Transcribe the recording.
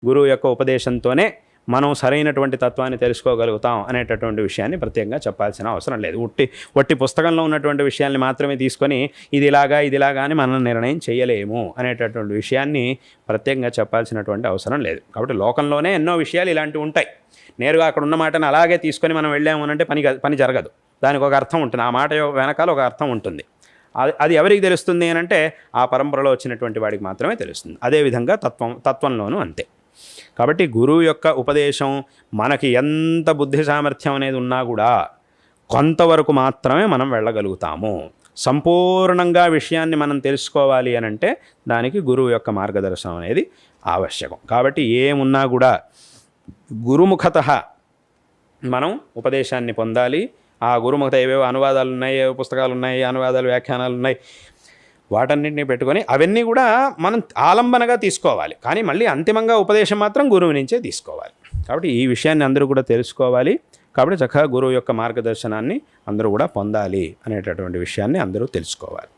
గురువు యొక్క ఉపదేశంతోనే మనం సరైనటువంటి తత్వాన్ని తెలుసుకోగలుగుతాం అనేటటువంటి విషయాన్ని ప్రత్యేకంగా చెప్పాల్సిన అవసరం లేదు. వట్టి పుస్తకంలో ఉన్నటువంటి విషయాన్ని మాత్రమే తీసుకొని ఇది ఇలాగా అని మనం నిర్ణయం చేయలేము అనేటటువంటి విషయాన్ని ప్రత్యేకంగా చెప్పాల్సినటువంటి అవసరం లేదు. కాబట్టి లోకంలోనే ఎన్నో విషయాలు ఇలాంటివి ఉంటాయి. నేరుగా అక్కడ ఉన్న మాటను అలాగే తీసుకొని మనం వెళ్ళాము అంటే పని జరగదు. దానికి ఒక అర్థం ఉంటుంది, ఆ మాట వెనకాల ఒక అర్థం ఉంటుంది. అది ఎవరికి తెలుస్తుంది అని అంటే ఆ పరంపరలో వచ్చినటువంటి వాడికి మాత్రమే తెలుస్తుంది. అదేవిధంగా తత్వంలోనూ అంతే. కాబట్టి గురువు యొక్క ఉపదేశం మనకి ఎంత బుద్ధి సామర్థ్యం అనేది ఉన్నా కూడా కొంతవరకు మాత్రమే మనం వెళ్ళగలుగుతాము. సంపూర్ణంగా విషయాన్ని మనం తెలుసుకోవాలి అని అంటే దానికి గురువు యొక్క మార్గదర్శనం అనేది ఆవశ్యకం. కాబట్టి ఏమున్నా కూడా గురుముఖతః మనం ఉపదేశాన్ని పొందాలి. ఆ గురుముఖత ఏవేవో అనువాదాలు ఉన్నాయి, ఏవో పుస్తకాలు ఉన్నాయి, అనువాదాలు వ్యాఖ్యానాలు ఉన్నాయి, వాటన్నింటినీ పెట్టుకొని అవన్నీ కూడా మనం ఆలంబనగా తీసుకోవాలి. కానీ మళ్ళీ అంతిమంగా ఉపదేశం మాత్రం గురువు నుంచే తీసుకోవాలి. కాబట్టి ఈ విషయాన్ని అందరూ కూడా తెలుసుకోవాలి. కాబట్టి చక్కగా గురువు యొక్క మార్గదర్శనాన్ని అందరూ కూడా పొందాలి అనేటటువంటి విషయాన్ని అందరూ తెలుసుకోవాలి.